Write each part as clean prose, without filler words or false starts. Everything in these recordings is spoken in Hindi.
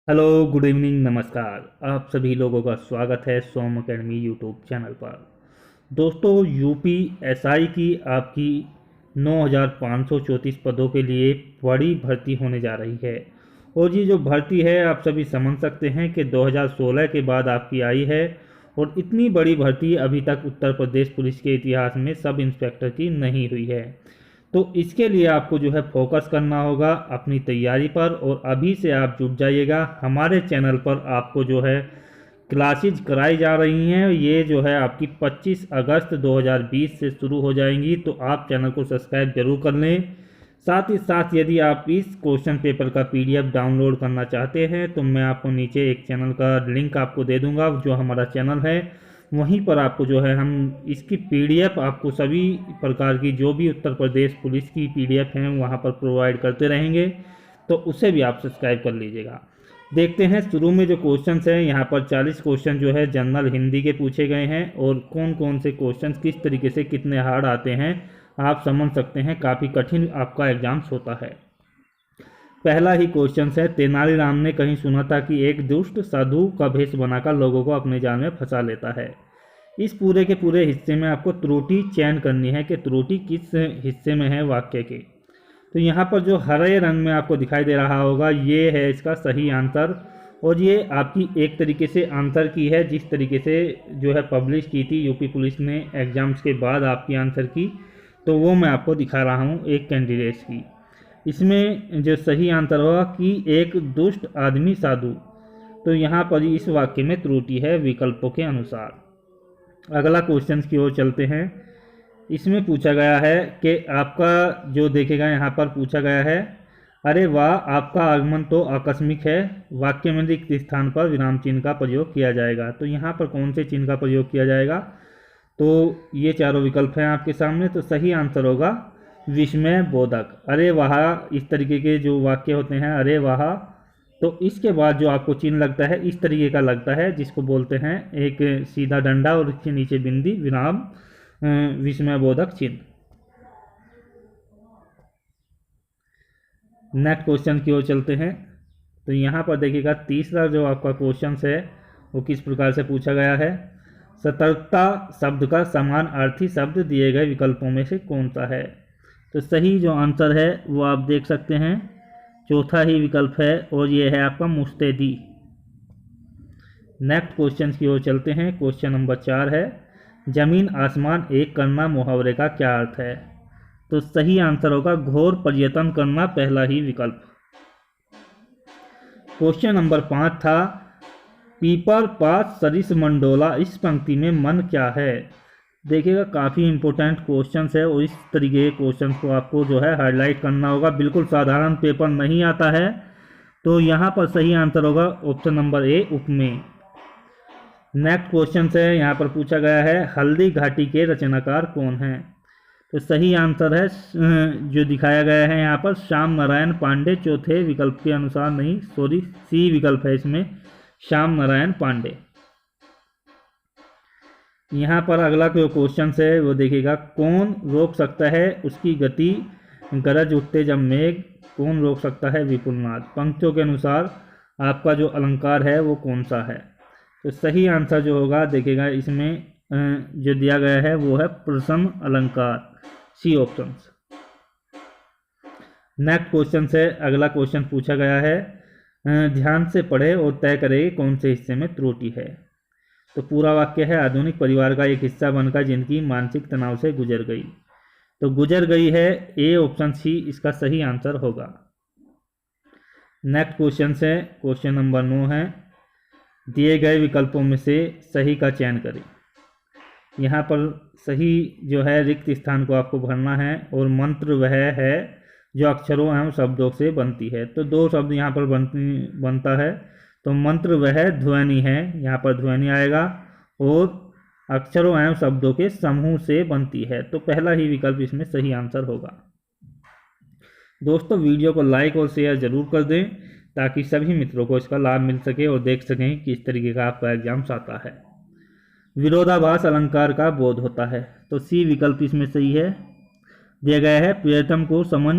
हेलो, गुड इवनिंग, नमस्कार। आप सभी लोगों का स्वागत है सोम अकेडमी यूट्यूब चैनल पर। दोस्तों, यूपी एसआई की आपकी 9,534 पदों के लिए बड़ी भर्ती होने जा रही है। और ये जो भर्ती है आप सभी समझ सकते हैं कि 2016 के बाद आपकी आई है। और इतनी बड़ी भर्ती अभी तक उत्तर प्रदेश पुलिस के इतिहास में सब इंस्पेक्टर की नहीं हुई है। तो इसके लिए आपको जो है फोकस करना होगा अपनी तैयारी पर, और अभी से आप जुट जाइएगा। हमारे चैनल पर आपको जो है क्लासेज कराई जा रही हैं। ये जो है आपकी 25 अगस्त 2020 से शुरू हो जाएंगी, तो आप चैनल को सब्सक्राइब जरूर कर लें। साथ ही साथ यदि आप इस क्वेश्चन पेपर का पीडीएफ डाउनलोड करना चाहते हैं तो मैं आपको नीचे एक चैनल का लिंक आपको दे दूंगा, जो हमारा चैनल है वहीं पर आपको जो है हम इसकी पीडीएफ आपको सभी प्रकार की जो भी उत्तर प्रदेश पुलिस की पीडीएफ हैं वहाँ पर प्रोवाइड करते रहेंगे, तो उसे भी आप सब्सक्राइब कर लीजिएगा। देखते हैं शुरू में जो क्वेश्चंस हैं, यहाँ पर 40 क्वेश्चन जो है जनरल हिंदी के पूछे गए हैं, और कौन कौन से क्वेश्चंस किस तरीके से कितने हार्ड आते हैं आप समझ सकते हैं। काफ़ी कठिन आपका एग्जाम्स होता है। पहला ही क्वेश्चन है, तेनालीराम ने कहीं सुना था कि एक दुष्ट साधु का भेष बनाकर लोगों को अपने जाल में फंसा लेता है। इस पूरे के पूरे हिस्से में आपको त्रुटि चयन करनी है कि त्रुटि किस हिस्से में है वाक्य के। तो यहाँ पर जो हरे रंग में आपको दिखाई दे रहा होगा ये है इसका सही आंसर। और ये आपकी एक तरीके से आंसर की है, जिस तरीके से जो है पब्लिश की थी यूपी पुलिस ने एग्जाम्स के बाद आपकी आंसर की, तो वो मैं आपको दिखा रहा हूँ एक कैंडिडेट्स की। इसमें जो सही आंसर होगा कि एक दुष्ट आदमी साधु। तो यहाँ पर इस वाक्य में त्रुटि है विकल्पों के अनुसार। अगला क्वेश्चन की ओर चलते हैं। इसमें पूछा गया है कि आपका जो देखेगा यहाँ पर पूछा गया है, अरे वाह आपका आगमन तो आकस्मिक है, वाक्य में रिक्त स्थान पर विराम चिन्ह का प्रयोग किया जाएगा। तो यहाँ पर कौन से चिन्ह का प्रयोग किया जाएगा? तो ये चारों विकल्प हैं आपके सामने। तो सही आंसर होगा विस्मय बोधक। अरे वाह, इस तरीके के जो वाक्य होते हैं अरे वाह, तो इसके बाद जो आपको चिन्ह लगता है इस तरीके का लगता है, जिसको बोलते हैं एक सीधा डंडा और इसके नीचे बिंदी विराम विस्मय बोधक चिन्ह। नेक्स्ट क्वेश्चन की ओर चलते हैं। तो यहाँ पर देखिएगा तीसरा जो आपका क्वेश्चन है वो किस प्रकार से पूछा गया है। सतर्कता शब्द का समान अर्थी शब्द दिए गए विकल्पों में से कौन सा है? तो सही जो आंसर है वो आप देख सकते हैं चौथा ही विकल्प है, और ये है आपका मुस्तैदी। नेक्स्ट क्वेश्चन की ओर चलते हैं। क्वेश्चन नंबर 4 है, जमीन आसमान एक करना मुहावरे का क्या अर्थ है? तो सही आंसर होगा घोर पर्यटन करना, पहला ही विकल्प। क्वेश्चन नंबर 5 था, पीपर पास सरिस मंडोला, इस पंक्ति में मन क्या है? देखिएगा काफ़ी इंपॉर्टेंट क्वेश्चन है, और इस तरीके के क्वेश्चन को आपको जो है हाईलाइट करना होगा। बिल्कुल साधारण पेपर नहीं आता है। तो यहाँ पर सही आंसर होगा ऑप्शन नंबर ए, उपमेय। नेक्स्ट क्वेश्चन है, यहाँ पर पूछा गया है, हल्दी घाटी के रचनाकार कौन हैं? तो सही आंसर है जो दिखाया गया है यहाँ पर श्याम नारायण पांडे, चौथे विकल्प के अनुसार नहीं, सॉरी सी विकल्प है इसमें, श्याम नारायण पांडे। यहाँ पर अगला जो क्वेश्चन है वो देखिएगा, कौन रोक सकता है उसकी गति गरज उठते जब मेघ, कौन रोक सकता है? विपुलनाथ। पंक्तियों के अनुसार आपका जो अलंकार है वो कौन सा है? तो सही आंसर जो होगा देखिएगा इसमें जो दिया गया है वो है प्रसन्न अलंकार, सी ऑप्शन। नेक्स्ट क्वेश्चन से अगला क्वेश्चन पूछा गया है, ध्यान से पढ़े और तय करें कौन से हिस्से में त्रुटि है। तो पूरा वाक्य है, आधुनिक परिवार का एक हिस्सा बनकर जिनकी मानसिक तनाव से गुजर गई। तो गुजर गई है ए ऑप्शन सी इसका सही आंसर होगा। नेक्स्ट क्वेश्चन से क्वेश्चन नंबर 9 है, दिए गए विकल्पों में से सही का चयन करें। यहाँ पर सही जो है रिक्त स्थान को आपको भरना है, और मंत्र वह है जो अक्षरों एवं शब्दों से बनती है। तो दो शब्द यहाँ पर बनता है। तो मंत्र वह ध्वनि है, यहाँ पर ध्वनि आएगा, और अक्षरों एवं शब्दों के समूह से बनती है। तो पहला ही विकल्प इसमें सही आंसर होगा। दोस्तों, वीडियो को लाइक और शेयर जरूर कर दें ताकि सभी मित्रों को इसका लाभ मिल सके और देख सकें कि किस तरीके का आपका एग्जाम्स आता है। विरोधाभास अलंकार का बोध होता है। तो सी विकल्प इसमें सही है। दिया गया है, प्रियतम को समझ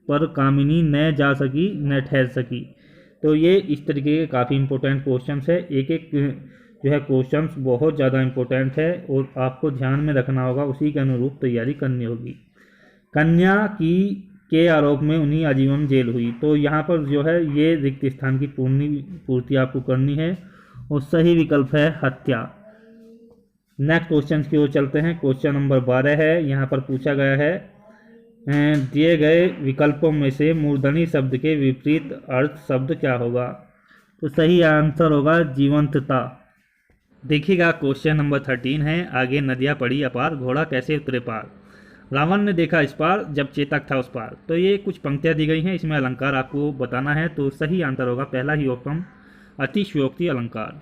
पर कामिनी न जा सकी न ठहर सकी। तो ये इस तरीके के काफ़ी इंपॉर्टेंट क्वेश्चंस है। एक एक जो है क्वेश्चंस बहुत ज़्यादा इंपॉर्टेंट है और आपको ध्यान में रखना होगा, उसी के अनुरूप तैयारी करनी होगी। कन्या की के आरोप में उन्हीं आजीवन जेल हुई, तो यहाँ पर जो है ये रिक्त स्थान की पूर्ति आपको करनी है और सही विकल्प है हत्या। नेक्स्ट क्वेश्चन की ओर चलते हैं। क्वेश्चन नंबर 12 है। यहाँ पर पूछा गया है दिए गए विकल्पों में से मूर्धनी शब्द के विपरीत अर्थ शब्द क्या होगा? तो सही आंसर होगा जीवंतता। देखिएगा क्वेश्चन नंबर 13 है। आगे नदियाँ पड़ी अपार, घोड़ा कैसे उतरे पार? रावण ने देखा इस पार, जब चेतक था उस पार। तो ये कुछ पंक्तियाँ दी गई हैं, इसमें अलंकार आपको बताना है। तो सही आंसर होगा पहला ही ऑप्शन, अतिशयोक्ति अलंकार।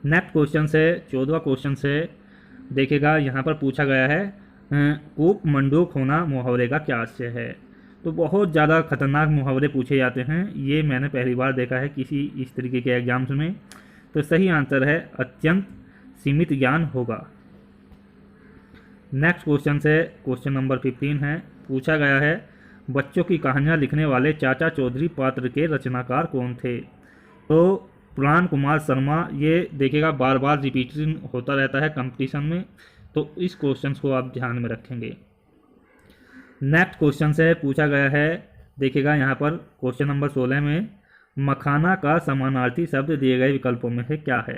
नेक्स्ट क्वेश्चन से 14वां क्वेश्चन से देखेगा, यहाँ पर पूछा गया है कूप मंडूक होना मुहावरे का क्या आशय है? तो बहुत ज़्यादा खतरनाक मुहावरे पूछे जाते हैं, ये मैंने पहली बार देखा है किसी इस तरीके के एग्जाम्स में। तो सही आंसर है अत्यंत सीमित ज्ञान होगा। नेक्स्ट क्वेश्चन से क्वेश्चन नंबर 15 है। पूछा गया है बच्चों की कहानियाँ लिखने वाले चाचा चौधरी पात्र के रचनाकार कौन थे? तो प्राण कुमार शर्मा। ये देखिएगा बार बार रिपीटिंग होता रहता है कंपटीशन में, तो इस क्वेश्चन को आप ध्यान में रखेंगे। नेक्स्ट क्वेश्चन से पूछा गया है, देखिएगा यहाँ पर क्वेश्चन नंबर 16 में मखाना का समानार्थी शब्द दिए गए विकल्पों में से क्या है?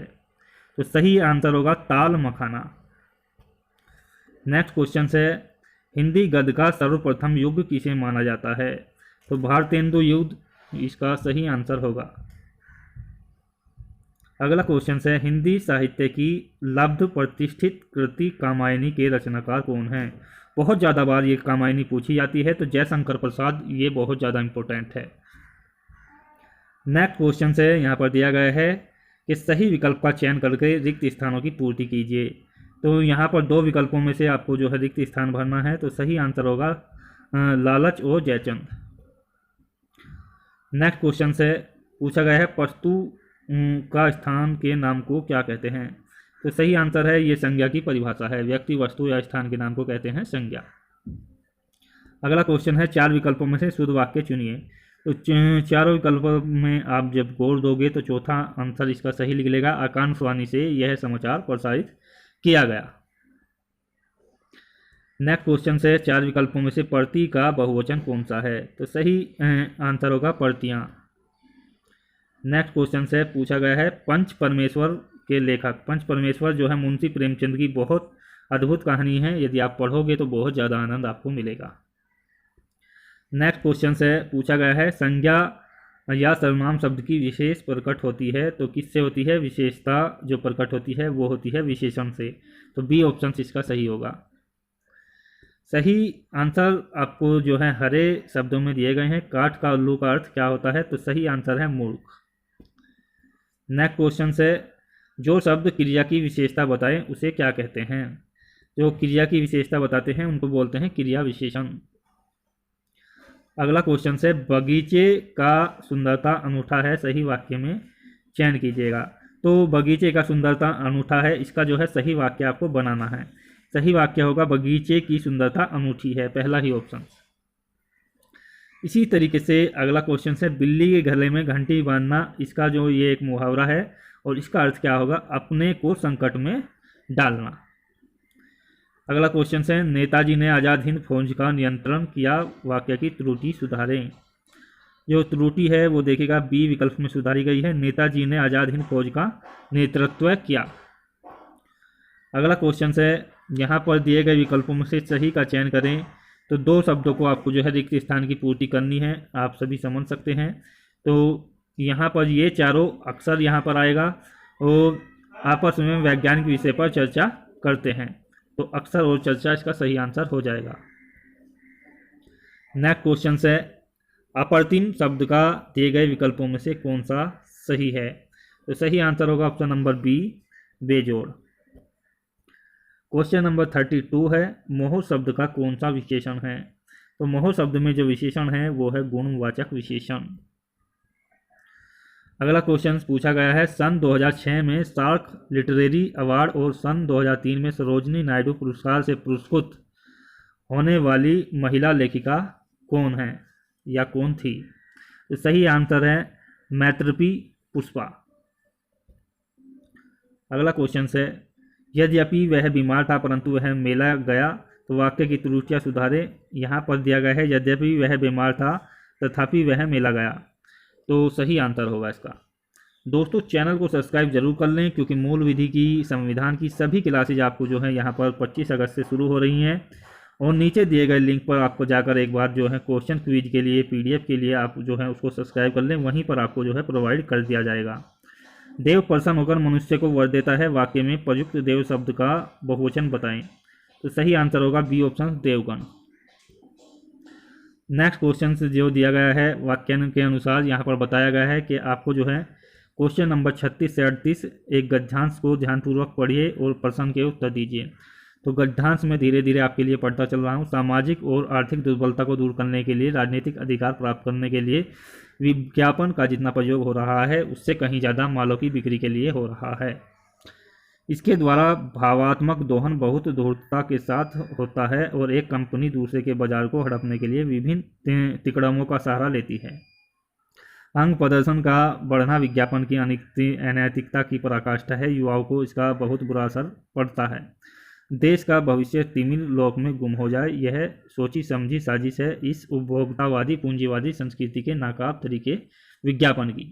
तो सही आंसर होगा ताल मखाना। नेक्स्ट क्वेश्चन से हिंदी गद्य का सर्वप्रथम युग किसे माना जाता है? तो भारतेंदु युद्ध इसका सही आंसर होगा। अगला क्वेश्चन है हिंदी साहित्य की लब्ध प्रतिष्ठित कृति कामायनी के रचनाकार कौन हैं? बहुत ज़्यादा बार ये कामायनी पूछी जाती है, तो जयशंकर प्रसाद ये बहुत ज़्यादा इंपॉर्टेंट है। नेक्स्ट क्वेश्चन से यहाँ पर दिया गया है कि सही विकल्प का चयन करके रिक्त स्थानों की पूर्ति कीजिए। तो यहाँ पर दो विकल्पों में से आपको जो है रिक्त स्थान भरना है, तो सही आंसर होगा लालच और जयचंद। नेक्स्ट क्वेश्चन से पूछा गया है वस्तु का स्थान के नाम को क्या कहते हैं? तो सही आंसर है ये संज्ञा की परिभाषा है, व्यक्ति वस्तु या स्थान के नाम को कहते हैं संज्ञा। अगला क्वेश्चन है 4 विकल्पों में से शुद्ध वाक्य चुनिए। तो चारों विकल्पों में आप जब गौर दोगे तो चौथा आंसर इसका सही निकलेगा, आकाशवाणी से यह समाचार प्रसारित किया गया। नेक्स्ट क्वेश्चन से 4 विकल्पों में से प्रति का बहुवचन कौन सा है? तो सही आंसर होगा प्रतियां। नेक्स्ट क्वेश्चन से पूछा गया है पंच परमेश्वर के लेखक। पंच परमेश्वर जो है मुंशी प्रेमचंद की बहुत अद्भुत कहानी है, यदि आप पढ़ोगे तो बहुत ज़्यादा आनंद आपको मिलेगा। नेक्स्ट क्वेश्चन से पूछा गया है संज्ञा या सर्वनाम शब्द की विशेष प्रकट होती है, तो किससे होती है? विशेषता जो प्रकट होती है वो होती है विशेषण से। तो बी ऑप्शन इसका सही होगा। सही आंसर आपको जो है हरे शब्दों में दिए गए हैं। काठ का उल्लू का अर्थ क्या होता है? तो सही आंसर है मूर्ख। नेक्स्ट क्वेश्चन से जो शब्द क्रिया की विशेषता बताएं उसे क्या कहते हैं? जो क्रिया की विशेषता बताते हैं उनको बोलते हैं क्रिया विशेषण। अगला क्वेश्चन से बगीचे का सुंदरता अनूठा है, सही वाक्य में चयन कीजिएगा। तो बगीचे का सुंदरता अनूठा है, इसका जो है सही वाक्य आपको बनाना है। सही वाक्य होगा बगीचे की सुंदरता अनूठी है, पहला ही ऑप्शन। इसी तरीके से अगला क्वेश्चन है बिल्ली के गले में घंटी बांधना, इसका जो ये एक मुहावरा है और इसका अर्थ क्या होगा? अपने को संकट में डालना। अगला क्वेश्चन है नेताजी ने आज़ाद हिंद फौज का नियंत्रण किया, वाक्य की त्रुटि सुधारें। जो त्रुटि है वो देखिएगा बी विकल्प में सुधारी गई है, नेताजी ने आज़ाद हिंद फौज का नेतृत्व किया। अगला क्वेश्चन है यहाँ पर दिए गए विकल्पों में से सही का चयन करें। तो 2 शब्दों को आपको जो है रिक्त स्थान की पूर्ति करनी है, आप सभी समझ सकते हैं। तो यहाँ पर ये चारों अक्सर यहाँ पर आएगा और आपस में वैज्ञानिक विषय पर चर्चा करते हैं, तो अक्सर और चर्चा इसका सही आंसर हो जाएगा। नेक्स्ट क्वेश्चन है अप्रतिम शब्द का दिए गए विकल्पों में से कौन सा सही है? तो सही आंसर होगा ऑप्शन नंबर बी बेजोड़। क्वेश्चन नंबर 32 है मोह शब्द का कौन सा विशेषण है? तो मोह शब्द में जो विशेषण है वो है गुणवाचक विशेषण। अगला क्वेश्चन पूछा गया है सन 2006 में सार्क लिटरेरी अवार्ड और सन 2003 में सरोजिनी नायडू पुरस्कार से पुरस्कृत होने वाली महिला लेखिका कौन है या कौन थी? तो सही आंसर है मैत्रपी पुष्पा। अगला क्वेश्चन है, यद्यपि वह बीमार था परंतु वह मेला गया, तो वाक्य की त्रुटियां सुधारें। यहाँ पर दिया गया है यद्यपि वह बीमार था तथापि वह मेला गया, तो सही आंसर होगा इसका। दोस्तों चैनल को सब्सक्राइब जरूर कर लें, क्योंकि मूल विधि की, संविधान की सभी क्लासेज आपको जो है यहाँ पर 25 अगस्त से शुरू हो रही हैं, और नीचे दिए गए लिंक पर आपको जाकर एक बार जो है क्वेश्चन क्विज के लिए PDF के लिए आप जो है उसको सब्सक्राइब कर लें, वहीं पर आपको जो है प्रोवाइड कर दिया जाएगा। देव प्रसन्न होकर मनुष्य को वर देता है, वाक्य में प्रयुक्त देव शब्द का बहुवचन बताएं, तो सही आंसर होगा B option, Devgan. Next question जो दिया गया है वाक्य के अनुसार यहाँ पर बताया गया है कि आपको जो है क्वेश्चन नंबर 36 से 38 एक गद्यांश को ध्यानपूर्वक पढ़िए और प्रश्न के उत्तर दीजिए। तो गद्यांश में धीरे धीरे आपके लिए पढ़ता चल रहा हूँ। सामाजिक और आर्थिक दुर्बलता को दूर करने के लिए, राजनीतिक अधिकार प्राप्त करने के लिए विज्ञापन का जितना प्रयोग हो रहा है उससे कहीं ज़्यादा मालों की बिक्री के लिए हो रहा है। इसके द्वारा भावात्मक दोहन बहुत धूर्तता के साथ होता है और एक कंपनी दूसरे के बाजार को हड़पने के लिए विभिन्न तिकड़मों का सहारा लेती है। अंग प्रदर्शन का बढ़ना विज्ञापन की अनैतिकता की पराकाष्ठा है, युवाओं को इसका बहुत बुरा असर पड़ता है। देश का भविष्य तिमिर लोक में गुम हो जाए, यह सोची समझी साजिश है इस उपभोक्तावादी पूंजीवादी संस्कृति के नाकाब तरीके विज्ञापन की।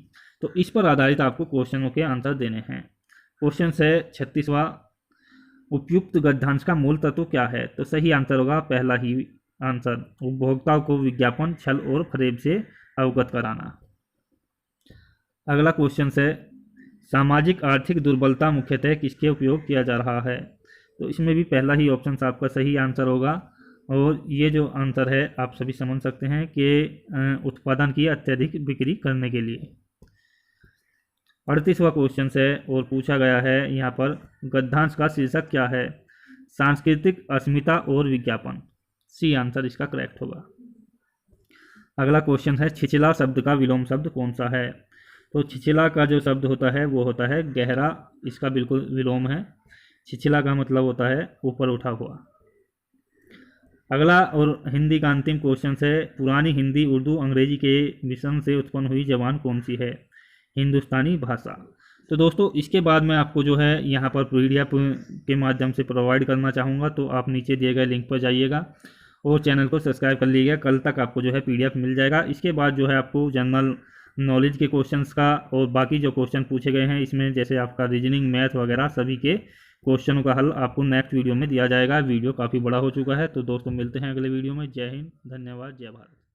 तो इस पर आधारित आपको क्वेश्चनों के आंसर देने हैं। क्वेश्चन है 36वां, उपयुक्त गद्यांश का मूल तत्व क्या है, तो सही आंसर होगा पहला ही आंसर, उपभोक्ताओं को विज्ञापन, छल और फरेब से अवगत कराना। अगला क्वेश्चन है, सामाजिक आर्थिक दुर्बलता मुख्यतः किसके उपयोग किया जा रहा है, तो इसमें भी पहला ही ऑप्शन आपका सही आंसर होगा। और ये जो आंसर है आप सभी समझ सकते हैं कि उत्पादन की अत्यधिक बिक्री करने के लिए। 38वां क्वेश्चन है और पूछा गया है यहाँ पर गद्यांश का शीर्षक क्या है, सांस्कृतिक अस्मिता और विज्ञापन। सी आंसर इसका करेक्ट होगा। अगला क्वेश्चन है, छिछला शब्द का विलोम शब्द कौन सा है, तो छिछला का जो शब्द होता है वो होता है गहरा, इसका बिल्कुल विलोम है। छिछला का मतलब होता है ऊपर उठा हुआ। अगला और हिंदी का अंतिम क्वेश्चन है, पुरानी हिंदी, उर्दू, अंग्रेजी के मिश्रण से उत्पन्न हुई जबान कौन सी है, हिंदुस्तानी भाषा। तो दोस्तों इसके बाद मैं आपको जो है यहाँ पर PDF के माध्यम से प्रोवाइड करना चाहूँगा, तो आप नीचे दिए गए लिंक पर जाइएगा और चैनल को सब्सक्राइब कर लीजिएगा। कल तक आपको जो है PDF मिल जाएगा। इसके बाद जो है आपको जनरल नॉलेज के क्वेश्चंस का और बाकी जो क्वेश्चन पूछे गए हैं इसमें जैसे आपका रीजनिंग, मैथ वगैरह सभी के क्वेश्चनों का हल आपको नेक्स्ट वीडियो में दिया जाएगा। वीडियो काफ़ी बड़ा हो चुका है, तो दोस्तों मिलते हैं अगले वीडियो में। जय हिंद, धन्यवाद, जय भारत।